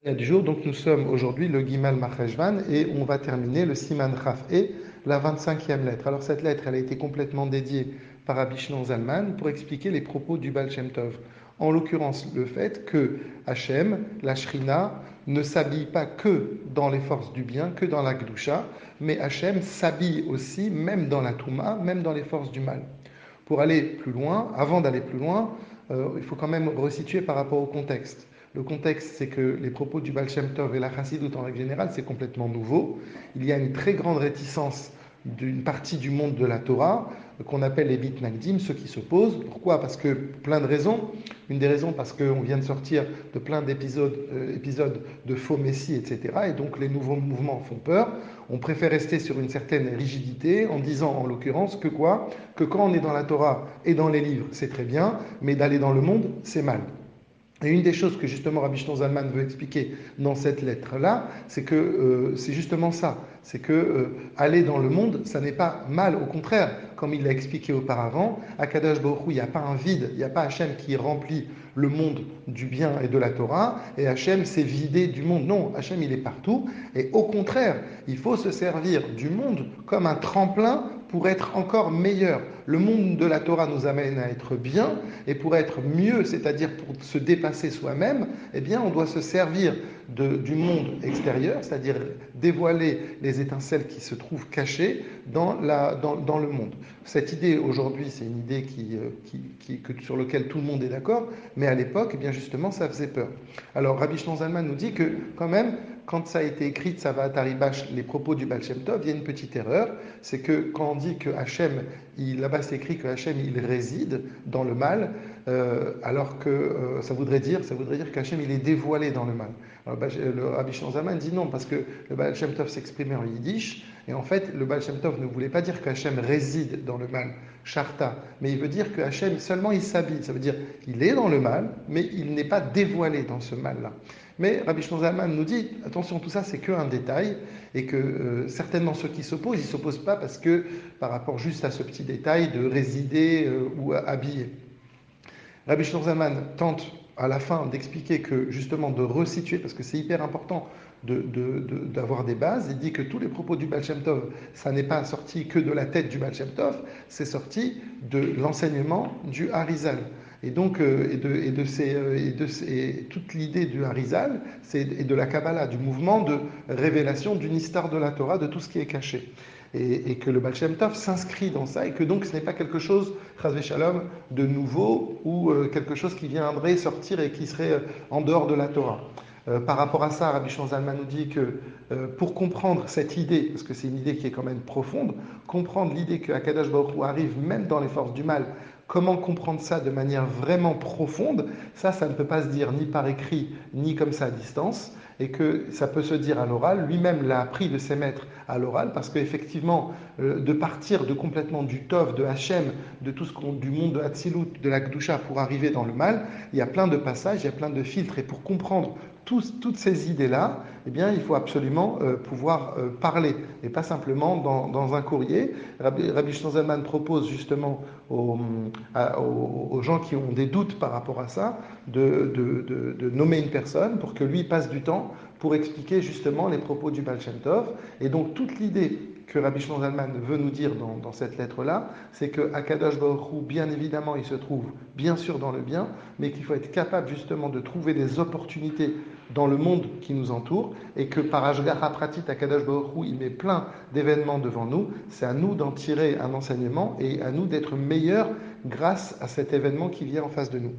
Du jour, donc nous sommes aujourd'hui le Gimal Marcheshvan et on va terminer le Siman Chaf et la 25e lettre. Alors cette lettre, elle a été complètement dédiée par Rabbi Shneur Zalman pour expliquer les propos du Baal Shem Tov. En l'occurrence, le fait que Hachem, la Shrina, ne s'habille pas que dans les forces du bien, que dans la Gdusha, mais Hachem s'habille aussi, même dans la Touma, même dans les forces du mal. Pour aller plus loin, avant d'aller plus loin, il faut quand même resituer par rapport au contexte. Le contexte, c'est que les propos du Baal Shem Tov et la Chassidoute en règle générale, c'est complètement nouveau. Il y a une très grande réticence d'une partie du monde de la Torah, qu'on appelle les Bitnagdim, ceux qui s'opposent. Pourquoi? Parce que plein de raisons. Une des raisons, parce qu'on vient de sortir de plein d'épisodes de faux messies, etc. Et donc les nouveaux mouvements font peur. On préfère rester sur une certaine rigidité en disant en l'occurrence que quoi? Que quand on est dans la Torah et dans les livres, c'est très bien, mais d'aller dans le monde, c'est mal. Et une des choses que justement Rabbi Shneur Zalman veut expliquer dans cette lettre-là, c'est que c'est justement ça. C'est que aller dans le monde, ça n'est pas mal. Au contraire, comme il l'a expliqué auparavant, à Kadosh Baruch Hu, il n'y a pas un vide, il n'y a pas Hachem qui remplit le monde du bien et de la Torah, et Hachem s'est vidé du monde. Non, Hachem il est partout, et au contraire, il faut se servir du monde comme un tremplin pour être encore meilleur. Le monde de la Torah nous amène à être bien, et pour être mieux, c'est-à-dire pour se dépasser soi-même, eh bien, on doit se servir du monde extérieur, c'est-à-dire dévoiler les étincelles qui se trouvent cachées dans le monde. Cette idée, aujourd'hui, c'est une idée sur laquelle tout le monde est d'accord, mais à l'époque, eh bien, justement, ça faisait peur. Alors, Rabbi Shneur Zalman nous dit que, quand même, quand ça a été écrit, ça va à Taribash, les propos du Baal Shem Tov, il y a une petite erreur, c'est que quand on dit que Hachem, là-bas c'est écrit que Hachem, il réside dans le mal, alors que ça voudrait dire qu'Hachem, il est dévoilé dans le mal. Alors, le Rabbi Shneur Zalman dit non, parce que le Baal Shem Tov s'exprimait en yiddish, et en fait, le Baal Shem Tov ne voulait pas dire que Hachem réside dans le mal, Sharta, mais il veut dire que Hachem, seulement il s'habille, ça veut dire qu'il est dans le mal, mais il n'est pas dévoilé dans ce mal-là. Mais Rabbi Shneur Zalman nous dit, attention, tout ça c'est qu'un détail, et que certainement ceux qui s'opposent, ils ne s'opposent pas parce que par rapport juste à ce petit détail de résider ou habiller. Rabbi Shneur Zalman tente à la fin d'expliquer que justement de resituer, parce que c'est hyper important d'avoir des bases, il dit que tous les propos du Baal Shem Tov, ça n'est pas sorti que de la tête du Baal Shem Tov, c'est sorti de l'enseignement du Harizal. Et donc, toute l'idée du Harizal, et de la Kabbalah, du mouvement de révélation du Nistar de la Torah, de tout ce qui est caché. Et que le Baal Shem Tov s'inscrit dans ça, et que donc ce n'est pas quelque chose, Chas v'Shalom, de nouveau, ou quelque chose qui viendrait sortir et qui serait en dehors de la Torah. Par rapport à ça, Rabbi Shneur Zalman nous dit que pour comprendre cette idée, parce que c'est une idée qui est quand même profonde, comprendre l'idée que Akadosh Baruch Hu arrive même dans les forces du mal, comment comprendre ça de manière vraiment profonde, ça ne peut pas se dire ni par écrit, ni comme ça à distance, et que ça peut se dire à l'oral. Lui-même l'a appris de ses maîtres à l'oral, parce qu'effectivement, de partir complètement du Tov, de Hachem, de tout du monde de Hatzilut, de la Gdusha, pour arriver dans le mal, il y a plein de passages, il y a plein de filtres, et pour comprendre toutes ces idées-là, eh bien, il faut absolument pouvoir parler, et pas simplement dans un courrier. Rabbi Shneur Zalman propose justement aux gens qui ont des doutes par rapport à ça, de nommer une personne pour que lui passe du temps pour expliquer justement les propos du Baal Shem Tov. Et donc toute l'idée que Rabbi Shneur Zalman veut nous dire dans cette lettre-là, c'est que Akadosh Baruch Hu, bien évidemment, il se trouve bien sûr dans le bien, mais qu'il faut être capable justement de trouver des opportunités dans le monde qui nous entoure, et que par Ashgacha Pratit, Akadosh Baruch Hu, il met plein d'événements devant nous. C'est à nous d'en tirer un enseignement et à nous d'être meilleurs grâce à cet événement qui vient en face de nous.